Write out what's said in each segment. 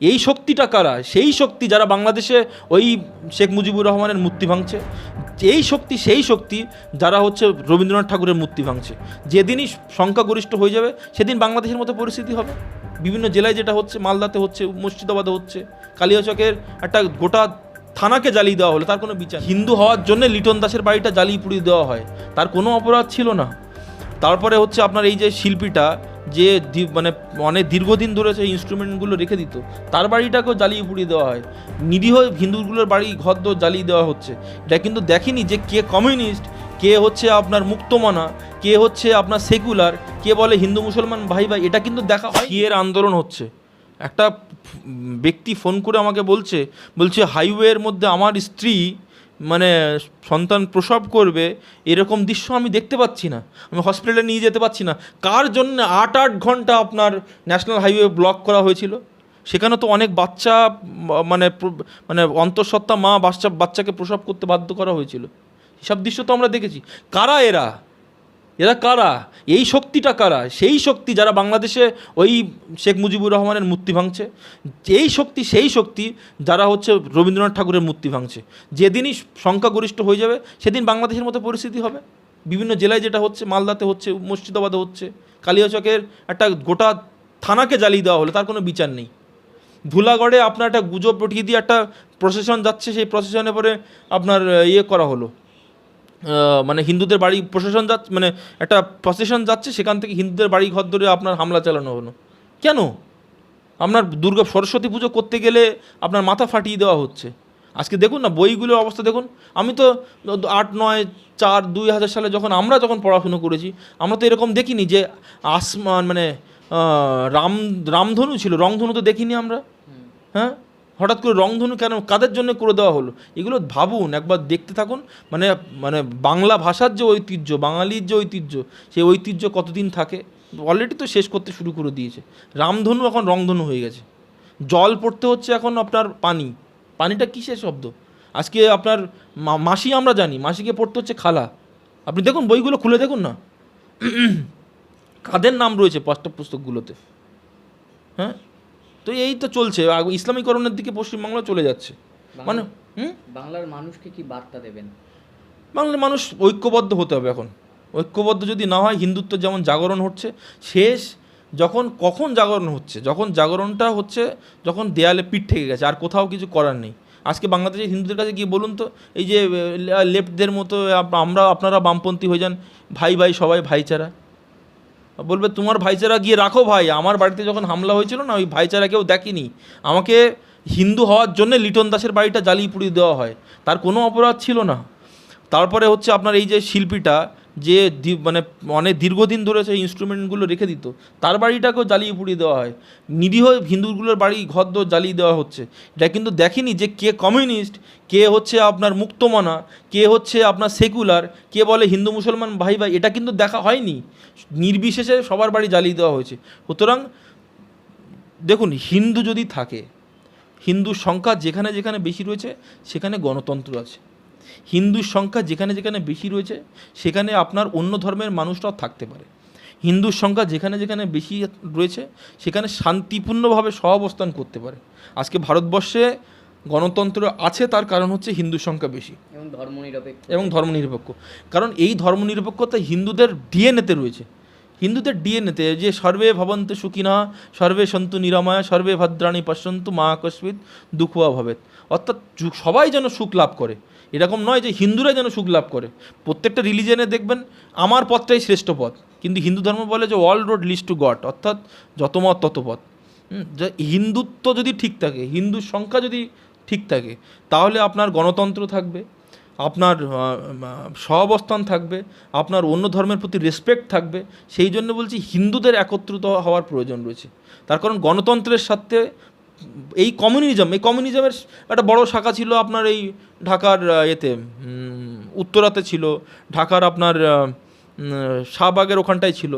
এই শক্তিটা কারা? সেই শক্তি যারা বাংলাদেশে ওই শেখ মুজিবুর রহমানের মূর্তি ভাঙছে, এই শক্তি সেই শক্তি যারা হচ্ছে রবীন্দ্রনাথ ঠাকুরের মূর্তি ভাঙছে। যেদিনই সংখ্যাগরিষ্ঠ হয়ে যাবে সেদিন বাংলাদেশের মতো পরিস্থিতি হবে। বিভিন্ন জেলায় যেটা হচ্ছে, মালদাতে হচ্ছে, মুর্শিদাবাদে হচ্ছে, কালিয়াচকের একটা গোটা থানাকে জ্বালিয়ে দেওয়া হলো, তার কোনো বিচার। হিন্দু হওয়ার জন্য লিটন দাসের বাড়িটা জ্বালিয়ে পুড়িয়ে দেওয়া হয়, তার কোনো অপরাধ ছিল না। তারপরে হচ্ছে আপনার এই যে শিল্পীটা যে মানে অনেক দীর্ঘদিন ধরে সেই ইনস্ট্রুমেন্টগুলো রেখে দিত, তার বাড়িটাকেও জ্বালিয়ে পুড়িয়ে দেওয়া হয়। নিরীহ হিন্দুগুলোর বাড়ি ঘরদোর জ্বালিয়ে দেওয়া হচ্ছে। এটা কিন্তু দেখেনি যে কে কমিউনিস্ট, কে হচ্ছে আপনার মুক্তমনা, কে হচ্ছে আপনার সেকুলার, কে বলে হিন্দু মুসলমান ভাই ভাই, এটা কিন্তু দেখা হয়। কি এর আন্দোলন হচ্ছে? একটা ব্যক্তি ফোন করে আমাকে বলছে হাইওয়ের মধ্যে আমার স্ত্রী মানে সন্তান প্রসব করবে, এরকম দৃশ্য আমি দেখতে পাচ্ছি না, আমি হসপিটালে নিয়ে যেতে পারছি না। কার জন্য ৮ ঘন্টা আপনার ন্যাশনাল হাইওয়ে ব্লক করা হয়েছিল? সেখানে তো অনেক বাচ্চা মানে মানে অন্তঃসত্ত্বা মা বাচ্চাকে প্রসব করতে বাধ্য করা হয়েছিল। এসব দৃশ্য তো আমরা দেখেছি। কারা এরা? এরা কারা? এই শক্তিটা কারা? সেই শক্তি যারা বাংলাদেশে ওই শেখ মুজিবুর রহমানের মূর্তি ভাঙছে, এই শক্তি সেই শক্তি যারা হচ্ছে রবীন্দ্রনাথ ঠাকুরের মূর্তি ভাঙছে। যেদিনই সংখ্যাগরিষ্ঠ হয়ে যাবে সেদিন বাংলাদেশের মতো পরিস্থিতি হবে। বিভিন্ন জেলায় যেটা হচ্ছে, মালদাতে হচ্ছে, মুর্শিদাবাদে হচ্ছে, কালিয়াচকের একটা গোটা থানাকে জ্বালিয়ে দেওয়া হলো, তার কোনো বিচার নেই। ধুলাগড়ে আপনার একটা গুজব পটিয়ে দিয়ে একটা প্রসেশন যাচ্ছে, সেই প্রসেশনে পরে আপনার ইয়ে করা হলো, মানে হিন্দুদের বাড়ি প্রশাসন যাচ্ছে, মানে একটা প্রসেশন যাচ্ছে, সেখান থেকে হিন্দুদের বাড়ি ঘর ধরে আপনার হামলা চালানো হলো। কেন? আপনার সরস্বতী পুজো করতে গেলে আপনার মাথা ফাটিয়ে দেওয়া হচ্ছে। আজকে দেখুন না বইগুলোর অবস্থা দেখুন। আমি তো ৮, ৯, ৪, ২০০০ সালে যখন পড়াশুনো করেছি, আমরা তো এরকম দেখিনি যে আসমান মানে রামধনু ছিল, রংধনু তো দেখিনি আমরা। হ্যাঁ, হঠাৎ করে রংধনু কেন, কাদের জন্য করে দেওয়া হলো? এগুলো ভাবুন, একবার দেখতে থাকুন। মানে মানে বাংলা ভাষার যে ঐতিহ্য, বাঙালির যে ঐতিহ্য, সেই ঐতিহ্য কতদিন থাকে? অলরেডি তো শেষ করতে শুরু করে দিয়েছে। রামধনু এখন রংধনু হয়ে গেছে। জল পড়তে হচ্ছে এখন আপনার পানিটা কিসের শব্দ? আজকে আপনার মাসি আমরা জানি, মাসিকে পড়তে হচ্ছে খালা। আপনি দেখুন বইগুলো খুলে দেখুন না, কাদের নাম রয়েছে পাঠ্যপুস্তকগুলোতে। হ্যাঁ, তো এই তো চলছে, ইসলামীকরণের দিকে পশ্চিমবাংলা চলে যাচ্ছে। মানে বাংলার মানুষকে কি বার্তা দেবেন? বাংলার মানুষ ঐক্যবদ্ধ হতে হবে। এখন ঐক্যবদ্ধ যদি না হয়, হিন্দুত্ব যেমন জাগরণ হচ্ছে, কখন জাগরণ হচ্ছে? যখন জাগরণটা হচ্ছে যখন দেয়ালে পিঠ থেকে গেছে, আর কোথাও কিছু করার নেই। আজকে বাংলাদেশের হিন্দুদের কাছে গিয়ে বলুন তো, এই যে লেফটদের মতো আপনারা বামপন্থী হয়ে যান, ভাই ভাই সবাই ভাইচারা, বলবে তোমার ভাইচারা গিয়ে রাখো ভাই। আমার বাড়িতে যখন হামলা হয়েছিল না, ওই ভাইচারা কেউ দেখেনি। আমাকে হিন্দু হওয়ার জন্য লিটন দাসের বাড়িটা জ্বালিয়ে পুড়িয়ে দেওয়া হয়, তার কোনো অপরাধ ছিল না। তারপরে হচ্ছে আপনার এই যে শিল্পীটা যে মানে অনেক দীর্ঘদিন ধরে সেই ইনস্ট্রুমেন্টগুলো রেখে দিত, তার বাড়িটাকেও জ্বালিয়ে পুড়িয়ে দেওয়া হয়। নিরীহ হিন্দুগুলোর বাড়ি ঘরদোর জ্বালিয়ে দেওয়া হচ্ছে। এটা কিন্তু দেখেনি যে কে কমিউনিস্ট, কে হচ্ছে আপনার মুক্তমনা, কে হচ্ছে আপনার সেকুলার, কে বলে হিন্দু মুসলমান ভাই ভাই, এটা কিন্তু দেখা হয়নি। নির্বিশেষে সবার বাড়ি জ্বালিয়ে দেওয়া হয়েছে। সুতরাং দেখুন, হিন্দু যদি থাকে, হিন্দুর সংখ্যা যেখানে যেখানে বেশি রয়েছে সেখানে গণতন্ত্র আছে। হিন্দুর সংখ্যা যেখানে যেখানে বেশি রয়েছে সেখানে আপনার অন্য ধর্মের মানুষরাও থাকতে পারে। হিন্দুর সংখ্যা যেখানে যেখানে বেশি রয়েছে সেখানে শান্তিপূর্ণভাবে সহাবস্থান করতে পারে। আজকে ভারতবর্ষে গণতন্ত্র আছে, তার কারণ হচ্ছে হিন্দুর সংখ্যা বেশি এবং ধর্মনিরপেক্ষ। কারণ এই ধর্মনিরপেক্ষতা হিন্দুদের ডিএনএতে রয়েছে। হিন্দুদের ডিএনএতে যে সর্বে ভবন্তু সুখিনঃ, সর্বে সন্তু নিরাময়া, সর্বে ভদ্রাণি পশ্যন্তু মা কস্মিৎ দুঃখা ভবেৎ। অর্থাৎ সবাই যেন সুখ লাভ করে। এরকম নয় যে হিন্দুরা যেন সুখ লাভ করে। প্রত্যেকটা রিলিজনে দেখবেন আমার পথটাই শ্রেষ্ঠ পথ, কিন্তু হিন্দু ধর্ম বলে যে all road leads to god, অর্থাৎ যত মত তত পথ। হিন্দুত্ব যদি ঠিক থাকে, হিন্দুর সংখ্যা যদি ঠিক থাকে, তাহলে আপনার গণতন্ত্র থাকবে, আপনার সহাবস্থান থাকবে, আপনার অন্য ধর্মের প্রতি রেসপেক্ট থাকবে। সেই জন্য বলছি হিন্দুদের একত্রিত হওয়ার প্রয়োজন রয়েছে। তার কারণ গণতন্ত্রের সাথে এই কমিউনিজমের একটা বড় শাখা ছিল আপনার এই ঢাকার উত্তরাতে ছিল, ঢাকার আপনার শাহবাগের ওখানটায় ছিল।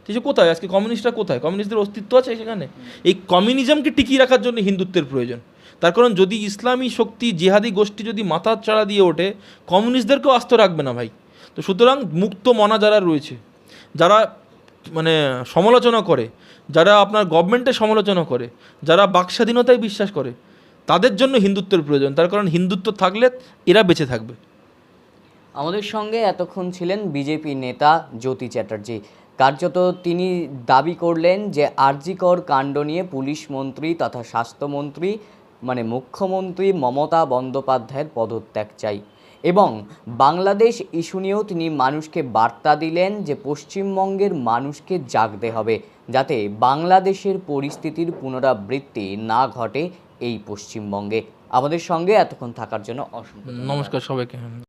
সে কোথায় আজকে কমিউনিস্টরা কোথায়? কমিউনিস্টদের অস্তিত্ব আছে সেখানে? এই কমিউনিজমকে টিকিয়ে রাখার জন্য হিন্দুত্বের প্রয়োজন। তার কারণ যদি ইসলামী শক্তি, জিহাদি গোষ্ঠী যদি মাথার চাড়া দিয়ে ওঠে, কমিউনিস্টদেরকেও আস্ত রাখবে না ভাই। তো সুতরাং মুক্ত মনা যারা রয়েছে, যারা মানে সমালোচনা করে, যারা আপনার গভর্নমেন্টের সমালোচনা করে, যারা বাকস্বাধীনতায় বিশ্বাস করে, তাদের জন্য হিন্দুত্বের প্রয়োজন। তার কারণ হিন্দুত্ব থাকলে এরা বেঁচে থাকবে। আমাদের সঙ্গে এতক্ষণ ছিলেন বিজেপি নেতা জ্যোতি চ্যাটার্জি। কার্যত তিনি দাবি করলেন যে আরজিকর কাণ্ড নিয়ে পুলিশ মন্ত্রী তথা স্বাস্থ্যমন্ত্রী মানে মুখ্যমন্ত্রী মমতা বন্দ্যোপাধ্যায়ের পদত্যাগ চাই, এবং বাংলাদেশ ইস্যু নিয়েও তিনি মানুষকে বার্তা দিলেন যে পশ্চিমবঙ্গের মানুষকে জাগতে হবে, যাতে বাংলাদেশের পরিস্থিতির পুনরাবৃত্তি না ঘটে এই পশ্চিমবঙ্গে। আমাদের সঙ্গে এতক্ষণ থাকার জন্য অসংখ্য ধন্যবাদ। নমস্কার সবাইকে।